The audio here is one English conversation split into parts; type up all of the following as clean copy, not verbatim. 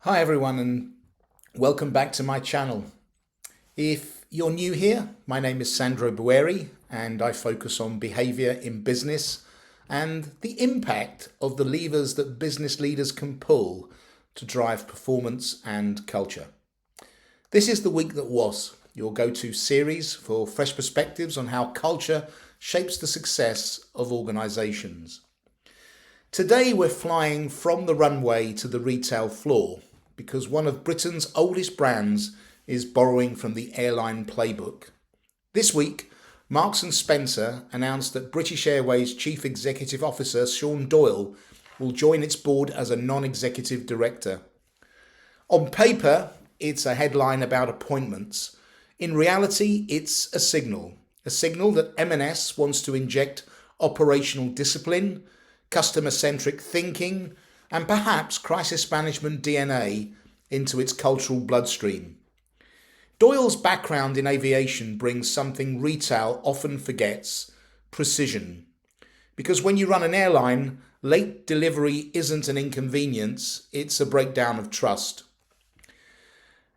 Hi everyone and welcome back to my channel. If you're new here, my name is Sandro Bueri and I focus on behaviour in business and the impact of the levers that business leaders can pull to drive performance and culture. This is the week that was, your go-to series for fresh perspectives on how culture shapes the success of organisations. Today we're flying from the runway to the retail floor because one of Britain's oldest brands is borrowing from the airline playbook. This week, Marks & Spencer announced that British Airways Chief Executive Officer Sean Doyle will join its board as a non-executive director. On paper, it's a headline about appointments. In reality, it's a signal that M&S wants to inject operational discipline, customer-centric thinking, and perhaps crisis management DNA into its cultural bloodstream. Doyle's background in aviation brings something retail often forgets: precision. Because when you run an airline, late delivery isn't an inconvenience, it's a breakdown of trust.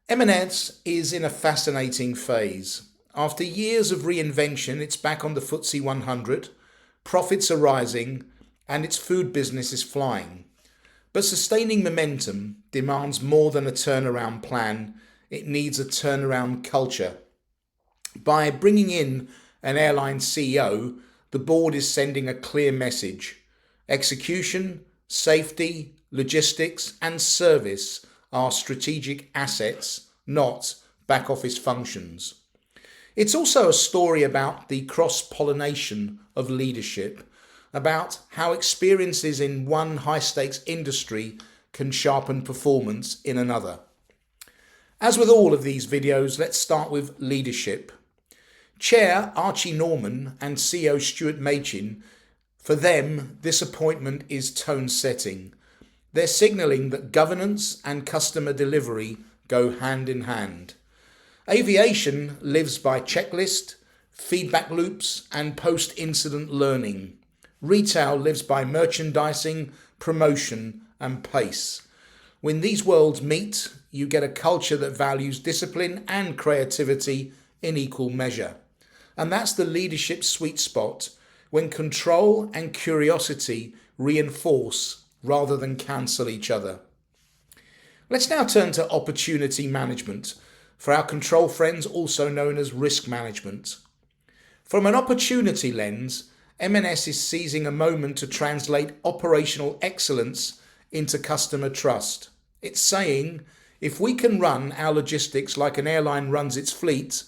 M&S is in a fascinating phase. After years of reinvention, it's back on the FTSE 100, profits are rising, and its food business is flying. But sustaining momentum demands more than a turnaround plan, it needs a turnaround culture. By bringing in an airline CEO, the board is sending a clear message. Execution, safety, logistics, and service are strategic assets, not back office functions. It's also a story about the cross-pollination of leadership, about how experiences in one high-stakes industry can sharpen performance in another. As with all of these videos, let's start with leadership. Chair Archie Norman and CEO Stuart Machin, for them, this appointment is tone-setting. They're signalling that governance and customer delivery go hand in hand. Aviation lives by checklist, feedback loops, and post-incident learning. Retail lives by merchandising, promotion, and pace. When these worlds meet, you get a culture that values discipline and creativity in equal measure. And that's the leadership sweet spot, when control and curiosity reinforce rather than cancel each other. Let's now turn to opportunity management, for our control friends, also known as risk management. From an opportunity lens, M&S is seizing a moment to translate operational excellence into customer trust. It's saying, if we can run our logistics like an airline runs its fleet,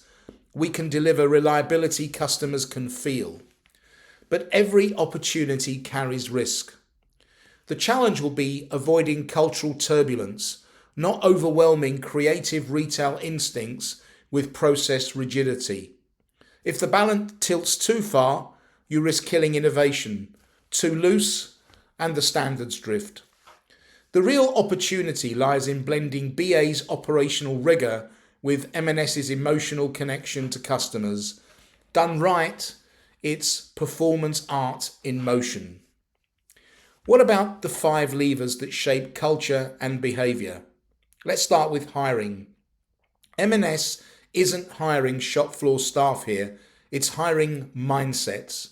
we can deliver reliability customers can feel. But every opportunity carries risk. The challenge will be avoiding cultural turbulence, not overwhelming creative retail instincts with process rigidity. If the balance tilts too far, you risk killing innovation. Too loose, and the standards drift. The real opportunity lies in blending BA's operational rigour with M&S's emotional connection to customers. Done right, it's performance art in motion. What about the 5 levers that shape culture and behaviour? Let's start with hiring. M&S isn't hiring shop floor staff here, it's hiring mindsets.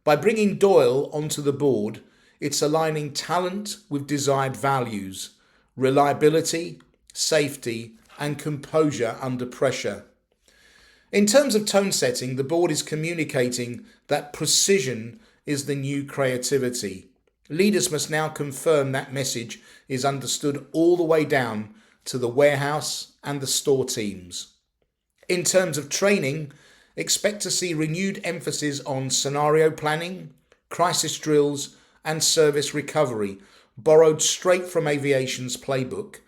By bringing Doyle onto the board, it's aligning talent with desired values: reliability, safety, and composure under pressure. In terms of tone setting, the board is communicating that precision is the new creativity. Leaders must now confirm that message is understood all the way down to the warehouse and the store teams. In terms of training, expect to see renewed emphasis on scenario planning, crisis drills, and service recovery, borrowed straight from aviation's playbook.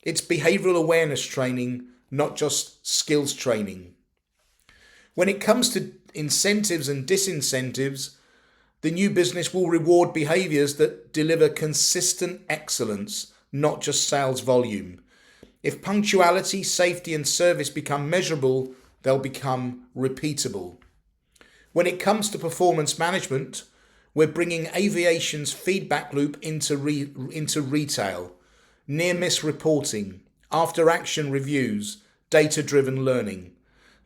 It's behavioural awareness training, not just skills training. When it comes to incentives and disincentives, the new business will reward behaviours that deliver consistent excellence, not just sales volume. If punctuality, safety, and service become measurable, they'll become repeatable. When it comes to performance management, we're bringing aviation's feedback loop into retail. near-miss reporting, after-action reviews, data-driven learning.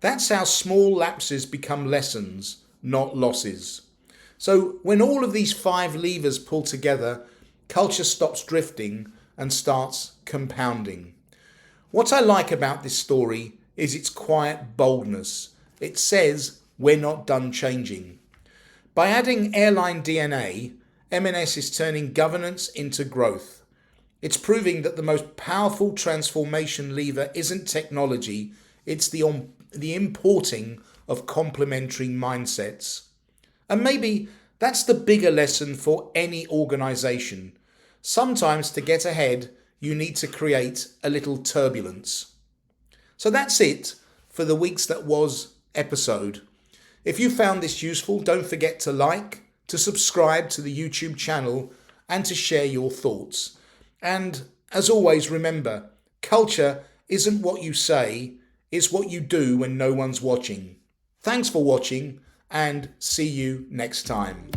That's how small lapses become lessons, not losses. So when all of these 5 levers pull together, culture stops drifting and starts compounding. What I like about this story is its quiet boldness. It says we're not done changing. By adding airline DNA, M&S is turning governance into growth. It's proving that the most powerful transformation lever isn't technology, it's the importing of complementary mindsets. And maybe that's the bigger lesson for any organization. Sometimes to get ahead, you need to create a little turbulence. So that's it for the Weeks That Was episode. If you found this useful, don't forget to like, to subscribe to the YouTube channel, and to share your thoughts. And as always, remember, culture isn't what you say, it's what you do when no one's watching. Thanks for watching, and see you next time.